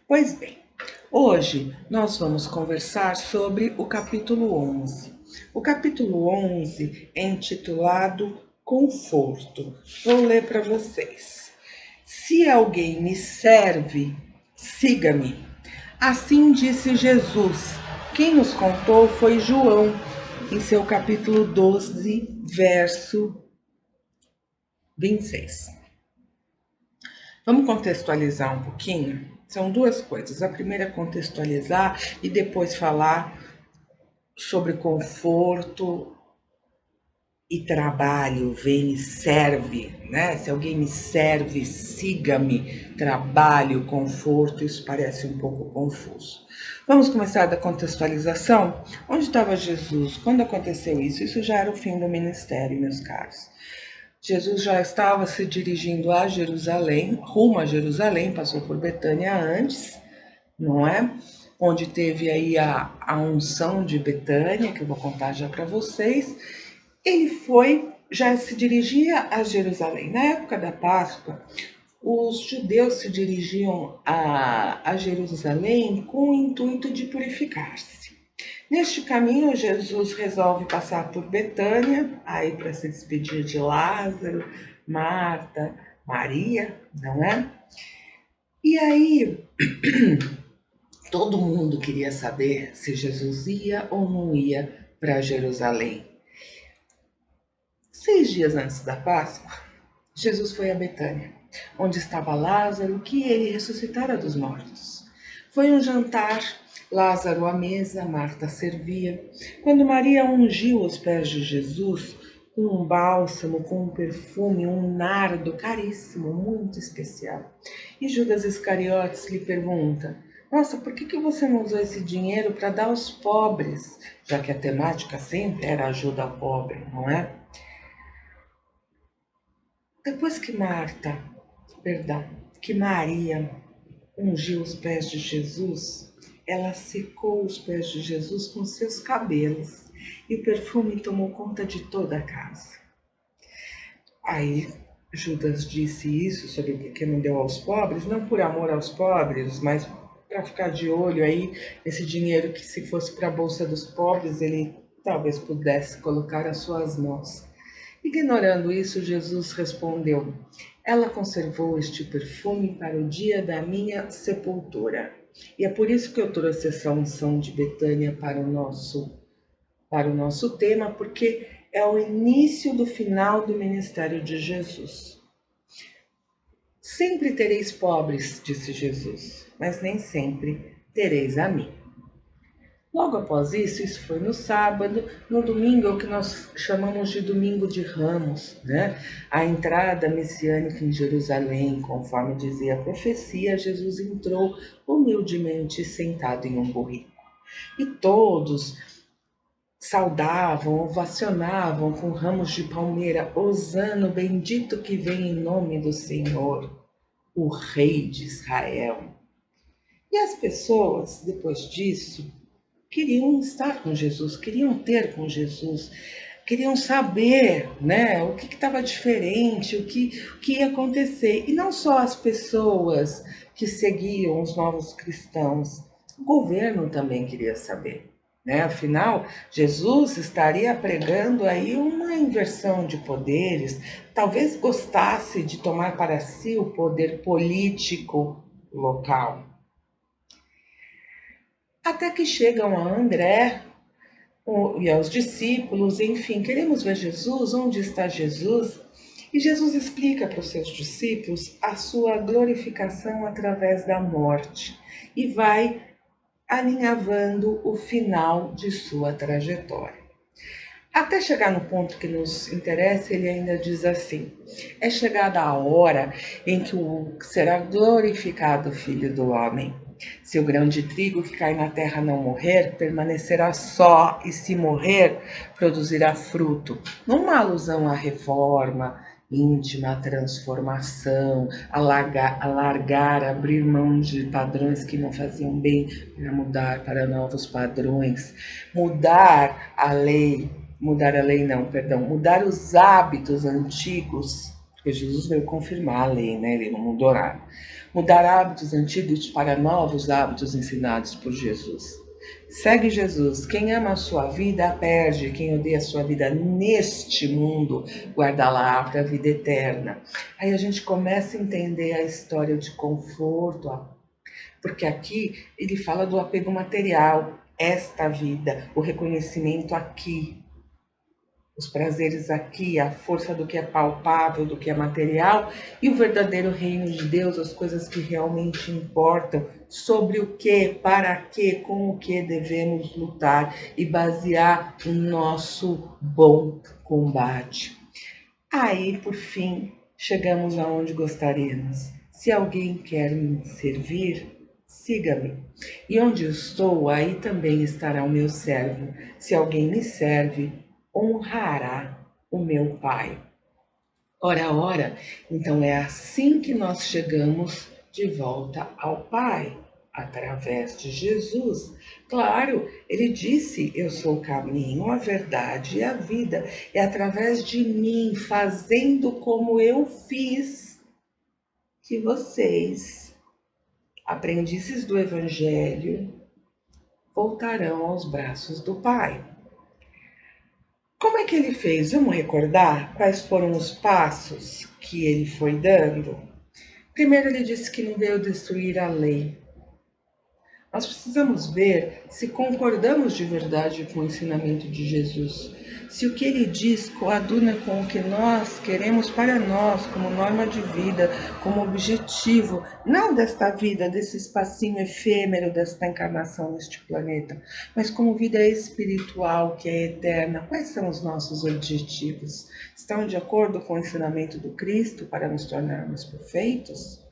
Pois bem, hoje nós vamos conversar sobre o capítulo 11. O capítulo 11 é intitulado Conforto. Vou ler para vocês. Se alguém me serve, siga-me. Assim disse Jesus. Quem nos contou foi João, em seu capítulo 12, verso 26. Vamos contextualizar um pouquinho? São duas coisas. A primeira é contextualizar e depois falar sobre conforto e trabalho. Vem e serve, né? Se alguém me serve, siga-me. Trabalho, conforto, isso parece um pouco confuso. Vamos começar da contextualização? Onde estava Jesus? Quando aconteceu isso? Isso já era o fim do ministério, meus caros. Jesus já estava se dirigindo a Jerusalém, rumo a Jerusalém, passou por Betânia antes, não é? Onde teve aí a unção de Betânia, que eu vou contar já para vocês. Ele foi, já se dirigia a Jerusalém. Na época da Páscoa, os judeus se dirigiam a Jerusalém com o intuito de purificar-se. Neste caminho, Jesus resolve passar por Betânia, aí para se despedir de Lázaro, Marta, Maria, não é? E aí, todo mundo queria saber se Jesus ia ou não ia para Jerusalém. 6 dias antes da Páscoa, Jesus foi a Betânia, onde estava Lázaro, que ele ressuscitara dos mortos. Foi um jantar, Lázaro à mesa, Marta servia. Quando Maria ungiu os pés de Jesus com um bálsamo, com um perfume, um nardo caríssimo, muito especial. E Judas Iscariotes lhe pergunta: Nossa, por que você não usou esse dinheiro para dar aos pobres? Já que a temática sempre era ajuda ao pobre, não é? Depois que Maria ungiu os pés de Jesus, ela secou os pés de Jesus com seus cabelos e o perfume tomou conta de toda a casa. Aí Judas disse isso sobre por que não deu aos pobres, não por amor aos pobres, mas para ficar de olho aí esse dinheiro que se fosse para a bolsa dos pobres, ele talvez pudesse colocar às suas mãos. Ignorando isso, Jesus respondeu: Ela conservou este perfume para o dia da minha sepultura. E é por isso que eu trouxe essa unção de Betânia para o nosso tema, porque é o início do final do ministério de Jesus. Sempre tereis pobres, disse Jesus, mas nem sempre tereis a mim. Logo após isso foi no sábado, no domingo, o que nós chamamos de Domingo de Ramos, né? A entrada messiânica em Jerusalém, conforme dizia a profecia, Jesus entrou humildemente sentado em um burrico. E todos saudavam, ovacionavam com ramos de palmeira, Hosana, bendito que vem em nome do Senhor, o Rei de Israel. E as pessoas, depois disso, queriam estar com Jesus, queriam ter com Jesus, queriam saber, né, o que estava diferente, o que ia acontecer. E não só as pessoas que seguiam os novos cristãos, o governo também queria saber. Né? Afinal, Jesus estaria pregando aí uma inversão de poderes, talvez gostasse de tomar para si o poder político local. Até que chegam a André e aos discípulos, enfim, queremos ver Jesus, onde está Jesus? E Jesus explica para os seus discípulos a sua glorificação através da morte e vai alinhavando o final de sua trajetória. Até chegar no ponto que nos interessa, ele ainda diz assim: é chegada a hora em que será glorificado o Filho do Homem. Se o grão de trigo que cai na terra não morrer, permanecerá só, e se morrer, produzirá fruto. Numa alusão à reforma íntima, à transformação, alargar, abrir mão de padrões que não faziam bem para mudar para novos padrões, mudar a lei não, perdão, mudar os hábitos antigos, Porque Jesus veio confirmar a lei, né? Ele não mudou nada. Mudar hábitos antigos para novos hábitos ensinados por Jesus. Segue Jesus. Quem ama a sua vida, a perde. Quem odeia a sua vida neste mundo, guarda lá para a vida eterna. Aí a gente começa a entender a história de conforto, porque aqui ele fala do apego material, esta vida, o reconhecimento aqui, os prazeres aqui, a força do que é palpável, do que é material, e o verdadeiro reino de Deus, as coisas que realmente importam, sobre o que, para que, com o que devemos lutar e basear o nosso bom combate. Aí, por fim, chegamos aonde gostaríamos. Se alguém quer me servir, siga-me. E onde eu estou, aí também estará o meu servo. Se alguém me serve, honrará o meu Pai. Ora, ora, então é assim que nós chegamos de volta ao Pai, através de Jesus. Claro, ele disse: Eu sou o caminho, a verdade e a vida. É através de mim, fazendo como eu fiz, que vocês, aprendizes do Evangelho, voltarão aos braços do Pai. Como é que ele fez? Vamos recordar quais foram os passos que ele foi dando? Primeiro, ele disse que não veio destruir a lei. Nós precisamos ver se concordamos de verdade com o ensinamento de Jesus, se o que ele diz coaduna com o que nós queremos para nós, como norma de vida, como objetivo, não desta vida, desse espacinho efêmero, desta encarnação neste planeta, mas como vida espiritual que é eterna. Quais são os nossos objetivos? Estão de acordo com o ensinamento do Cristo para nos tornarmos perfeitos?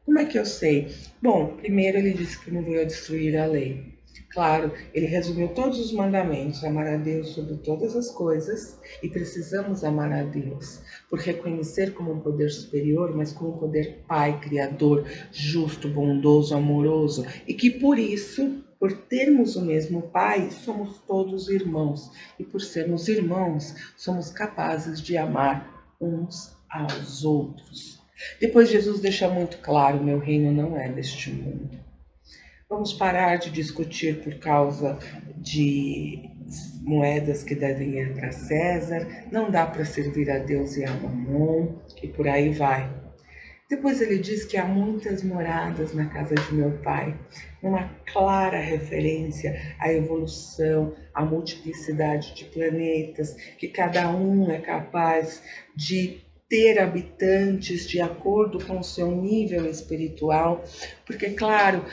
Como é que eu sei? Bom, primeiro ele disse que não veio a destruir a lei. Claro, ele resumiu todos os mandamentos, amar a Deus sobre todas as coisas, e precisamos amar a Deus, por reconhecer como um poder superior, mas como um poder Pai, Criador, justo, bondoso, amoroso, e que por isso, por termos o mesmo Pai, somos todos irmãos, e por sermos irmãos, somos capazes de amar uns aos outros. Depois Jesus deixa muito claro: meu reino não é deste mundo. Vamos parar de discutir por causa de moedas que devem ir para César, não dá para servir a Deus e a Mamon, e por aí vai. Depois ele diz que há muitas moradas na casa de meu pai, uma clara referência à evolução, à multiplicidade de planetas, que cada um é capaz de ter habitantes de acordo com o seu nível espiritual, porque, claro,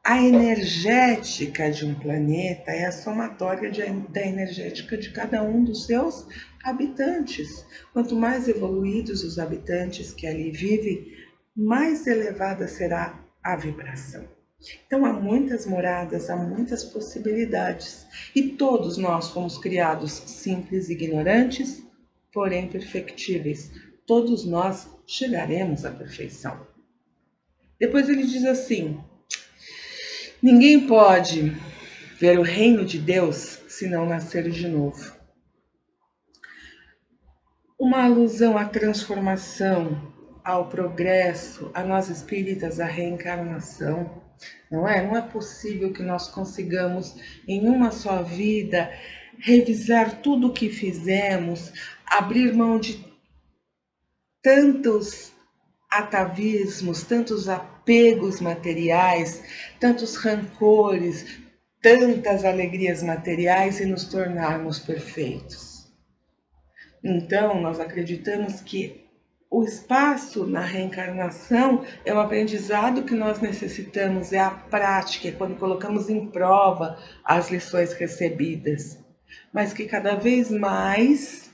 a energética de um planeta é a somatória da energética de cada um dos seus habitantes. Quanto mais evoluídos os habitantes que ali vivem, mais elevada será a vibração. Então há muitas moradas, há muitas possibilidades. E todos nós fomos criados simples e ignorantes, porém perfectíveis. Todos nós chegaremos à perfeição. Depois ele diz assim: ninguém pode ver o reino de Deus se não nascer de novo. Uma alusão à transformação, ao progresso, a nós espíritas, à reencarnação. Não é? Não é possível que nós consigamos, em uma só vida, revisar tudo o que fizemos, abrir mão de tantos atavismos, tantos apegos materiais, tantos rancores, tantas alegrias materiais e nos tornarmos perfeitos. Então, nós acreditamos que o espaço na reencarnação é o aprendizado que nós necessitamos, é a prática, é quando colocamos em prova as lições recebidas, mas que cada vez mais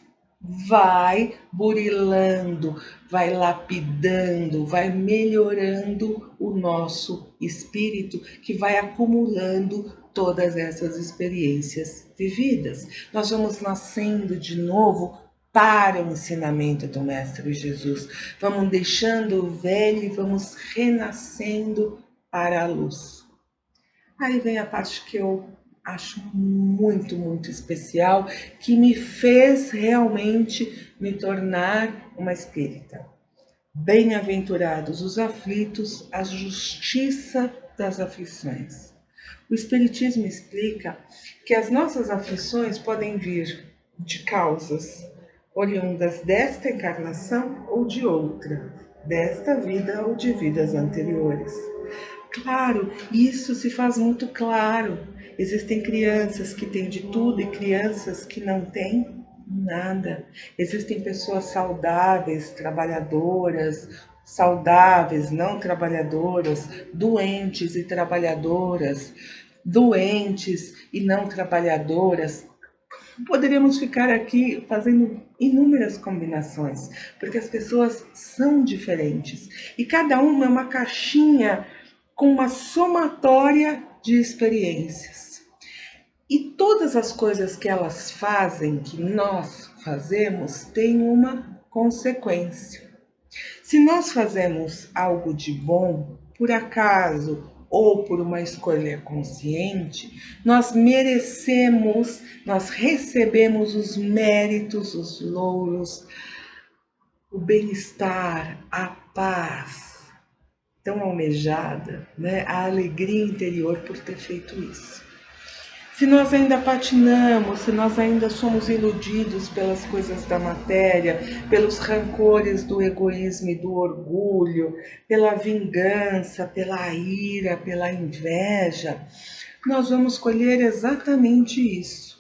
vai burilando, vai lapidando, vai melhorando o nosso espírito, que vai acumulando todas essas experiências vividas. Nós vamos nascendo de novo para o ensinamento do Mestre Jesus. Vamos deixando o velho e vamos renascendo para a luz. Aí vem a parte que eu acho muito, muito especial, que me fez realmente me tornar uma espírita. Bem-aventurados os aflitos, a justiça das aflições. O Espiritismo explica que as nossas aflições podem vir de causas oriundas desta encarnação ou de outra, desta vida ou de vidas anteriores. Claro, isso se faz muito claro. Existem crianças que têm de tudo e crianças que não têm nada. Existem pessoas saudáveis, trabalhadoras, saudáveis, não trabalhadoras, doentes e trabalhadoras, doentes e não trabalhadoras. Poderíamos ficar aqui fazendo inúmeras combinações, porque as pessoas são diferentes e cada uma é uma caixinha com uma somatória de experiências. E todas as coisas que elas fazem, que nós fazemos, têm uma consequência. Se nós fazemos algo de bom, por acaso ou por uma escolha consciente, nós merecemos, nós recebemos os méritos, os louros, o bem-estar, a paz tão almejada, né? A alegria interior por ter feito isso. Se nós ainda patinamos, se nós ainda somos iludidos pelas coisas da matéria, pelos rancores do egoísmo e do orgulho, pela vingança, pela ira, pela inveja, nós vamos colher exatamente isso.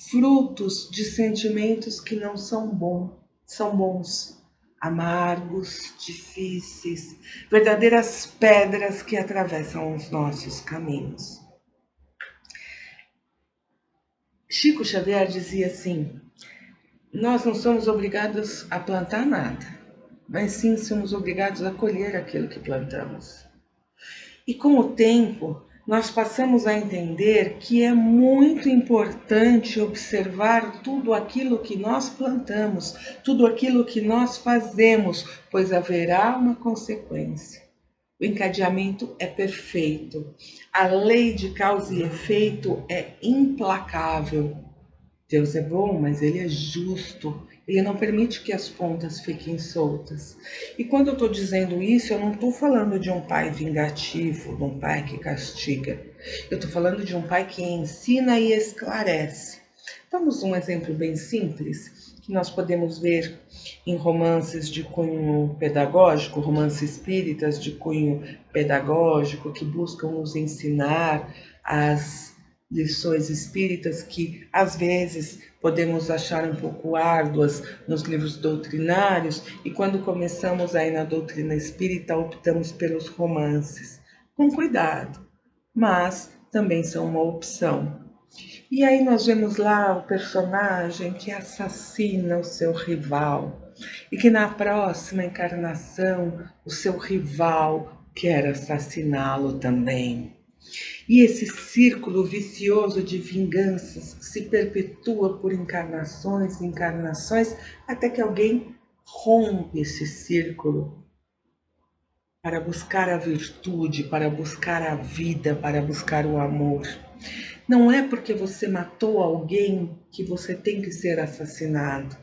Frutos de sentimentos que não são bons, amargos, difíceis, verdadeiras pedras que atravessam os nossos caminhos. Chico Xavier dizia assim: nós não somos obrigados a plantar nada, mas sim somos obrigados a colher aquilo que plantamos. E com o tempo, nós passamos a entender que é muito importante observar tudo aquilo que nós plantamos, tudo aquilo que nós fazemos, pois haverá uma consequência. O encadeamento é perfeito. A lei de causa e efeito é implacável. Deus é bom, mas ele é justo. Ele não permite que as pontas fiquem soltas. E quando eu estou dizendo isso, eu não estou falando de um pai vingativo, de um pai que castiga. Eu estou falando de um pai que ensina e esclarece. Vamos um exemplo bem simples que nós podemos ver em romances de cunho pedagógico, romances espíritas de cunho pedagógico que buscam nos ensinar as lições espíritas que às vezes podemos achar um pouco árduas nos livros doutrinários e quando começamos aí na doutrina espírita optamos pelos romances. Com cuidado, mas também são uma opção. E aí nós vemos lá o personagem que assassina o seu rival e que na próxima encarnação o seu rival quer assassiná-lo também. E esse círculo vicioso de vinganças se perpetua por encarnações e encarnações até que alguém rompe esse círculo para buscar a virtude, para buscar a vida, para buscar o amor. Não é porque você matou alguém que você tem que ser assassinado.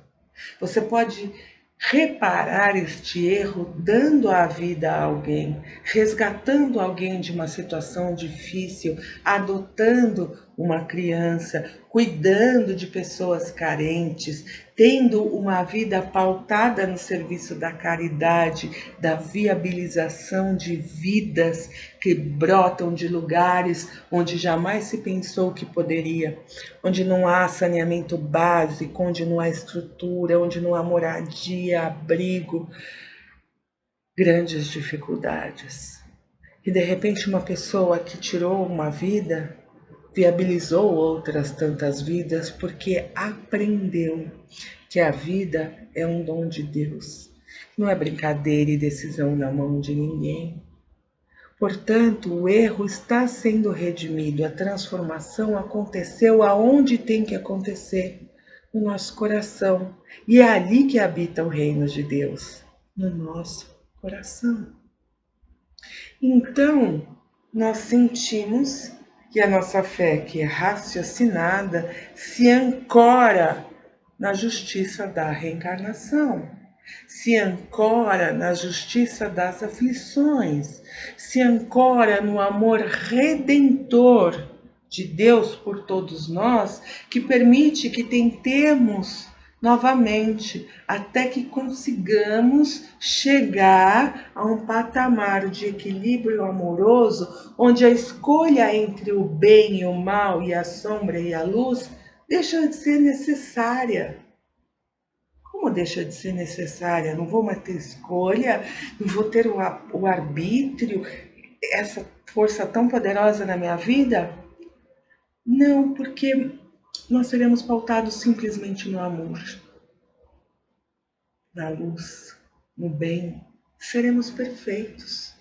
Você pode reparar este erro dando a vida a alguém, resgatando alguém de uma situação difícil, adotando uma criança, cuidando de pessoas carentes, tendo uma vida pautada no serviço da caridade, da viabilização de vidas que brotam de lugares onde jamais se pensou que poderia, onde não há saneamento básico, onde não há estrutura, onde não há moradia, abrigo, grandes dificuldades. E de repente uma pessoa que tirou uma vida viabilizou outras tantas vidas porque aprendeu que a vida é um dom de Deus. Não é brincadeira e decisão na mão de ninguém. Portanto, o erro está sendo redimido, a transformação aconteceu aonde tem que acontecer, no nosso coração. E é ali que habita o reino de Deus, no nosso coração. Então, nós sentimos E a nossa fé, que é raciocinada, se ancora na justiça da reencarnação, se ancora na justiça das aflições, se ancora no amor redentor de Deus por todos nós, que permite que tentemos novamente, até que consigamos chegar a um patamar de equilíbrio amoroso, onde a escolha entre o bem e o mal, e a sombra e a luz, deixa de ser necessária. Como deixa de ser necessária? Não vou mais ter escolha, não vou ter o arbítrio, essa força tão poderosa na minha vida? Não, porque nós seremos pautados simplesmente no amor, na luz, no bem. Seremos perfeitos.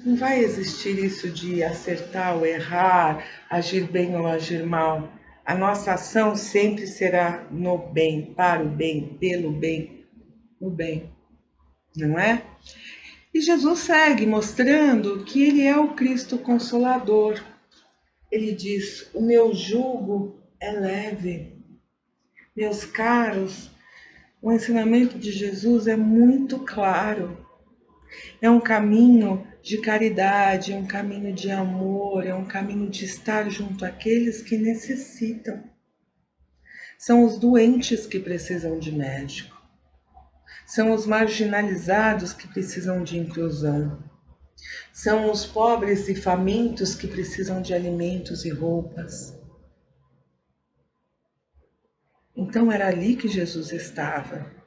Não vai existir isso de acertar ou errar, agir bem ou agir mal. A nossa ação sempre será no bem, para o bem, pelo bem, no bem, não é? E Jesus segue mostrando que ele é o Cristo Consolador. Ele diz: o meu jugo é leve. Meus caros, o ensinamento de Jesus é muito claro. É um caminho de caridade, é um caminho de amor, é um caminho de estar junto àqueles que necessitam. São os doentes que precisam de médico. São os marginalizados que precisam de inclusão. São os pobres e famintos que precisam de alimentos e roupas. Então era ali que Jesus estava.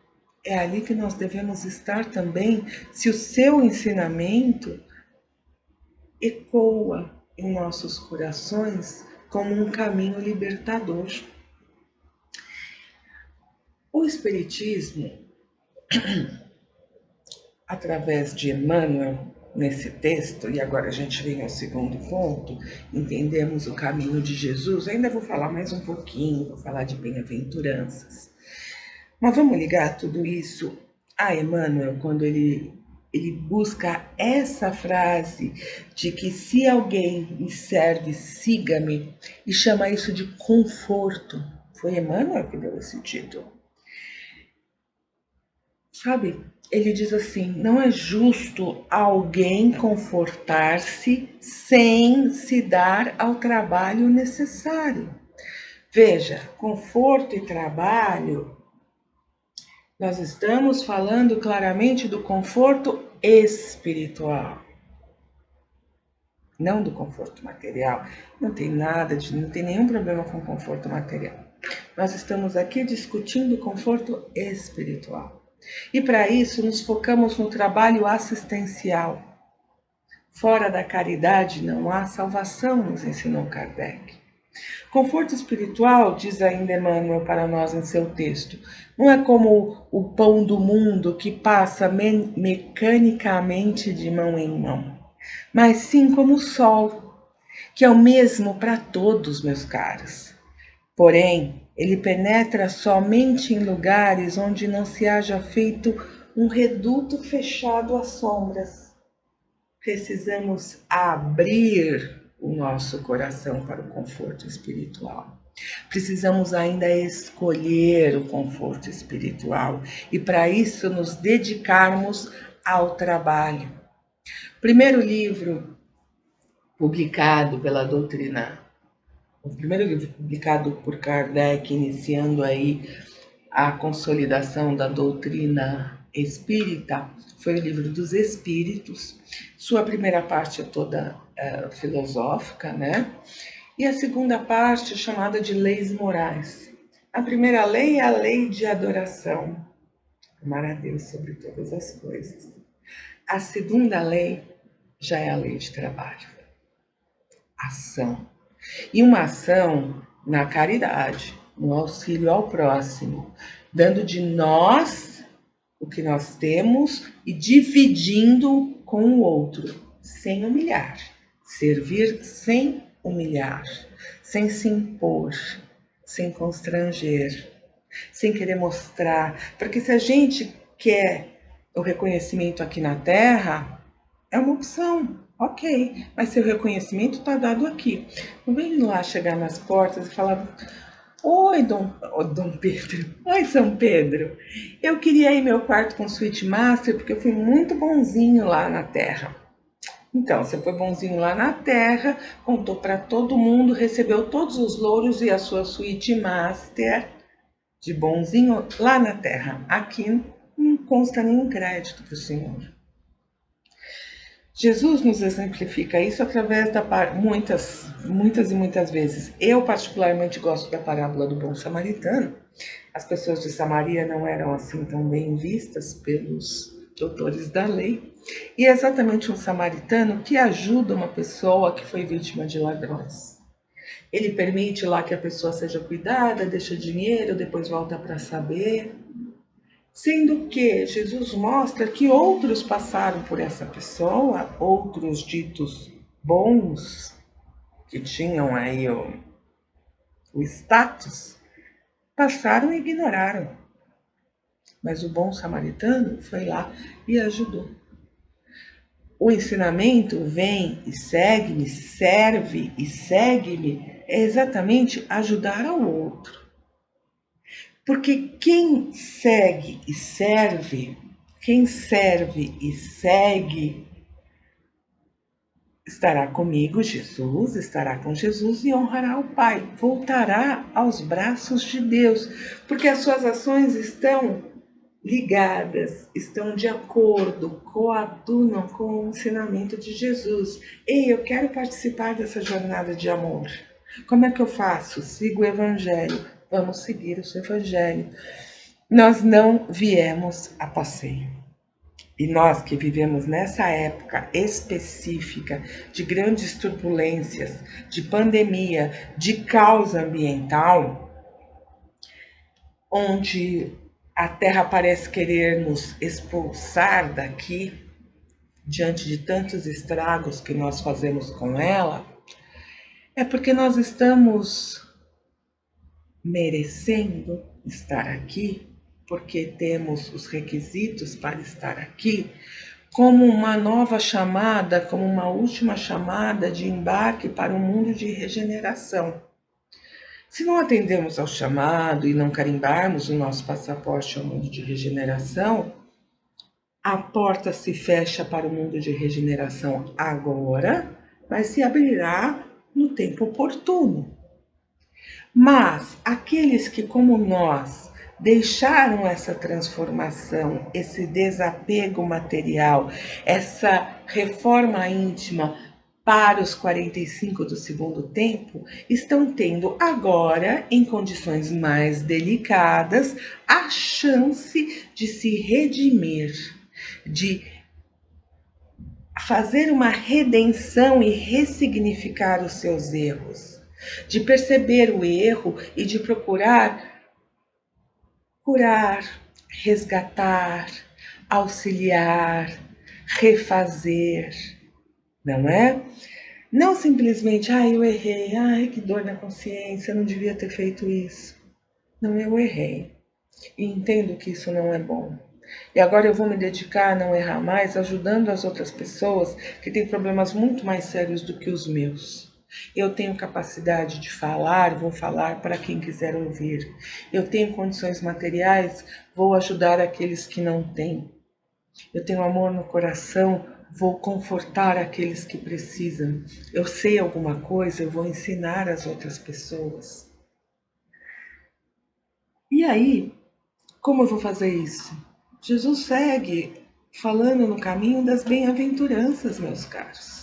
É ali que nós devemos estar também, se o seu ensinamento ecoa em nossos corações como um caminho libertador. O Espiritismo, através de Emmanuel, nesse texto, e agora a gente vem ao segundo ponto, entendemos o caminho de Jesus. Ainda vou falar mais um pouquinho, vou falar de bem-aventuranças. Mas vamos ligar tudo isso a Emmanuel, quando ele busca essa frase de que se alguém me serve, siga-me, e chama isso de conforto. Foi Emmanuel que deu esse título. Sabe, ele diz assim: não é justo alguém confortar-se sem se dar ao trabalho necessário. Veja, conforto e trabalho, nós estamos falando claramente do conforto espiritual, não do conforto material. Não tem não tem nenhum problema com conforto material. Nós estamos aqui discutindo o conforto espiritual. E para isso nos focamos no trabalho assistencial. Fora da caridade não há salvação, nos ensinou Kardec. Conforto espiritual, diz ainda Emmanuel para nós em seu texto, não é como o pão do mundo que passa mecanicamente de mão em mão, mas sim como o sol, que é o mesmo para todos, meus caros. Porém, ele penetra somente em lugares onde não se haja feito um reduto fechado às sombras. Precisamos abrir o nosso coração para o conforto espiritual. Precisamos ainda escolher o conforto espiritual e, para isso, nos dedicarmos ao trabalho. Primeiro livro publicado pela doutrina, o primeiro livro publicado por Kardec, iniciando aí a consolidação da doutrina espírita, foi o Livro dos Espíritos. Sua primeira parte é toda filosófica, né? E a segunda parte é chamada de Leis Morais. A primeira lei é a lei de adoração, amar a Deus sobre todas as coisas. A segunda lei já é a lei de trabalho, ação. E uma ação na caridade, no auxílio ao próximo, dando de nós o que nós temos e dividindo com o outro, sem humilhar. Servir sem humilhar, sem se impor, sem constranger, sem querer mostrar. Porque se a gente quer o reconhecimento aqui na Terra, é uma opção. Ok, mas seu reconhecimento está dado aqui. Não vem lá chegar nas portas e falar: Oi, Dom Pedro. Oi, São Pedro. Eu queria ir meu quarto com suíte master porque eu fui muito bonzinho lá na Terra. Então, você foi bonzinho lá na Terra, contou para todo mundo, recebeu todos os louros e a sua suíte master de bonzinho lá na Terra. Aqui não consta nenhum crédito para o senhor. Jesus nos exemplifica isso através da muitas vezes. Eu particularmente gosto da parábola do bom samaritano. As pessoas de Samaria não eram assim tão bem vistas pelos doutores da lei. E é exatamente um samaritano que ajuda uma pessoa que foi vítima de ladrões. Ele permite lá que a pessoa seja cuidada, deixa dinheiro, depois volta para saber. Sendo que Jesus mostra que outros passaram por essa pessoa, outros ditos bons, que tinham aí o status, passaram e ignoraram. Mas o bom samaritano foi lá e ajudou. O ensinamento vem e segue-me, serve e segue-me, é exatamente ajudar ao outro. Porque quem serve e segue, estará comigo, Jesus, estará com Jesus e honrará o Pai. Voltará aos braços de Deus, porque as suas ações estão ligadas, estão de acordo, coadunam com o ensinamento de Jesus. Ei, eu quero participar dessa jornada de amor. Como é que eu faço? Sigo o Evangelho. Vamos seguir o seu Evangelho. Nós não viemos a passeio. E nós que vivemos nessa época específica de grandes turbulências, de pandemia, de caos ambiental, onde a Terra parece querer nos expulsar daqui, diante de tantos estragos que nós fazemos com ela, é porque nós estamos merecendo estar aqui, porque temos os requisitos para estar aqui, como uma nova chamada, como uma última chamada de embarque para um mundo de regeneração. Se não atendemos ao chamado e não carimbarmos o nosso passaporte ao mundo de regeneração, a porta se fecha para o mundo de regeneração agora, mas se abrirá no tempo oportuno. Mas aqueles que, como nós, deixaram essa transformação, esse desapego material, essa reforma íntima para os 45 do segundo tempo, estão tendo agora, em condições mais delicadas, a chance de se redimir, de fazer uma redenção e ressignificar os seus erros, de perceber o erro e de procurar curar, resgatar, auxiliar, refazer, não é? Não simplesmente, eu errei, que dor na consciência, eu não devia ter feito isso. Não, eu errei. E entendo que isso não é bom. E agora eu vou me dedicar a não errar mais, ajudando as outras pessoas que têm problemas muito mais sérios do que os meus. Eu tenho capacidade de falar, vou falar para quem quiser ouvir. Eu tenho condições materiais, vou ajudar aqueles que não têm. Eu tenho amor no coração, vou confortar aqueles que precisam. Eu sei alguma coisa, eu vou ensinar as outras pessoas. E aí, como eu vou fazer isso? Jesus segue falando no caminho das bem-aventuranças, meus caros.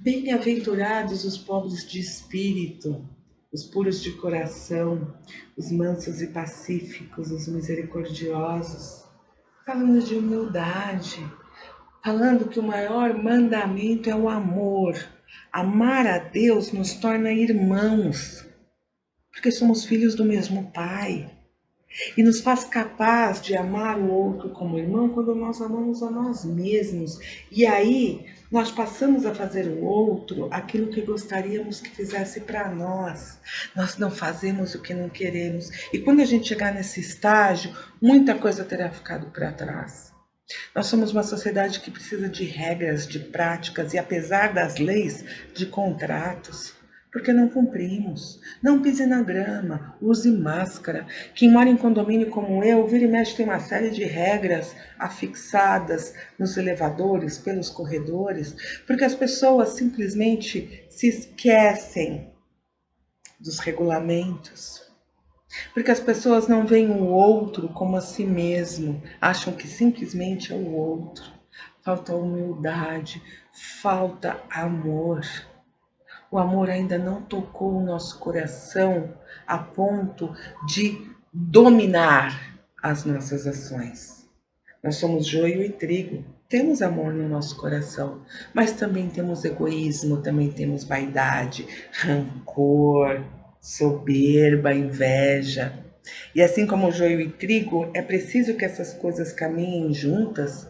Bem-aventurados os pobres de espírito, os puros de coração, os mansos e pacíficos, os misericordiosos. Falando de humildade, falando que o maior mandamento é o amor. Amar a Deus nos torna irmãos, porque somos filhos do mesmo Pai. E nos faz capaz de amar o outro como irmão quando nós amamos a nós mesmos. E aí nós passamos a fazer o outro aquilo que gostaríamos que fizesse para nós. Nós não fazemos o que não queremos. E quando a gente chegar nesse estágio, muita coisa terá ficado para trás. Nós somos uma sociedade que precisa de regras, de práticas e, apesar das leis, de contratos, porque não cumprimos. Não pise na grama, use máscara. Quem mora em condomínio como eu, vira e mexe tem uma série de regras afixadas nos elevadores, pelos corredores, porque as pessoas simplesmente se esquecem dos regulamentos. Porque as pessoas não veem o outro como a si mesmo, acham que simplesmente é o outro. Falta humildade, falta amor. O amor ainda não tocou o nosso coração a ponto de dominar as nossas ações. Nós somos joio e trigo. Temos amor no nosso coração, mas também temos egoísmo, também temos vaidade, rancor, soberba, inveja. E assim como o joio e trigo, é preciso que essas coisas caminhem juntas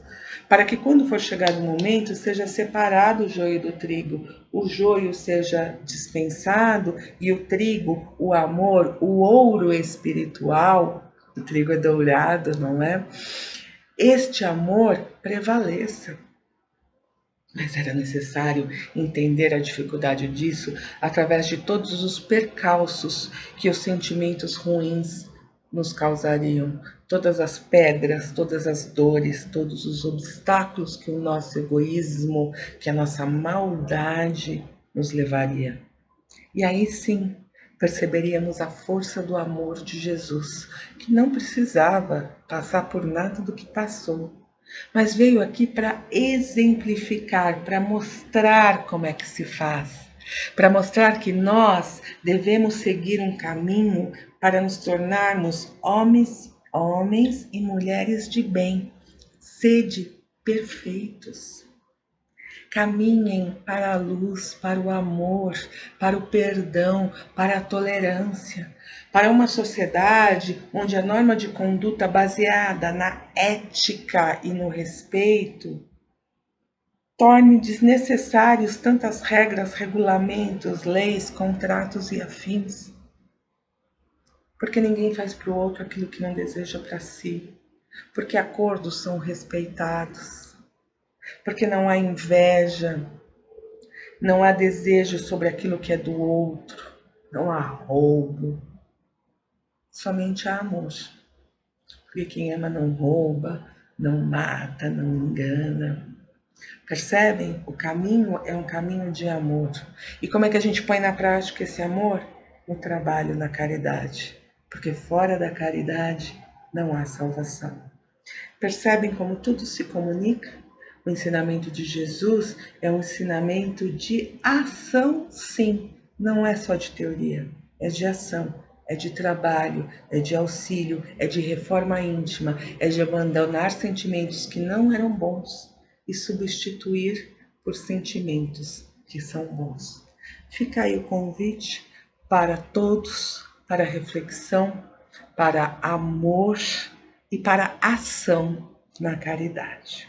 para que quando for chegado o momento seja separado o joio do trigo, o joio seja dispensado e o trigo, o amor, o ouro espiritual, o trigo é dourado, não é? Este amor prevaleça. Mas era necessário entender a dificuldade disso através de todos os percalços que os sentimentos ruins nos causariam, todas as pedras, todas as dores, todos os obstáculos que o nosso egoísmo, que a nossa maldade nos levaria. E aí sim perceberíamos a força do amor de Jesus, que não precisava passar por nada do que passou, mas veio aqui para exemplificar, para mostrar como é que se faz, para mostrar que nós devemos seguir um caminho para nos tornarmos homens e mulheres de bem, sede perfeitos. Caminhem para a luz, para o amor, para o perdão, para a tolerância, para uma sociedade onde a norma de conduta baseada na ética e no respeito torne desnecessários tantas regras, regulamentos, leis, contratos e afins. Porque ninguém faz para o outro aquilo que não deseja para si. Porque acordos são respeitados. Porque não há inveja, não há desejo sobre aquilo que é do outro, não há roubo, somente há amor. Porque quem ama não rouba, não mata, não engana. Percebem? O caminho é um caminho de amor. E como é que a gente põe na prática esse amor? No trabalho, na caridade. Porque fora da caridade não há salvação. Percebem como tudo se comunica? O ensinamento de Jesus é um ensinamento de ação, sim, não é só de teoria, é de ação, é de trabalho, é de auxílio, é de reforma íntima, é de abandonar sentimentos que não eram bons e substituir por sentimentos que são bons. Fica aí o convite para todos, para reflexão, para amor e para ação na caridade.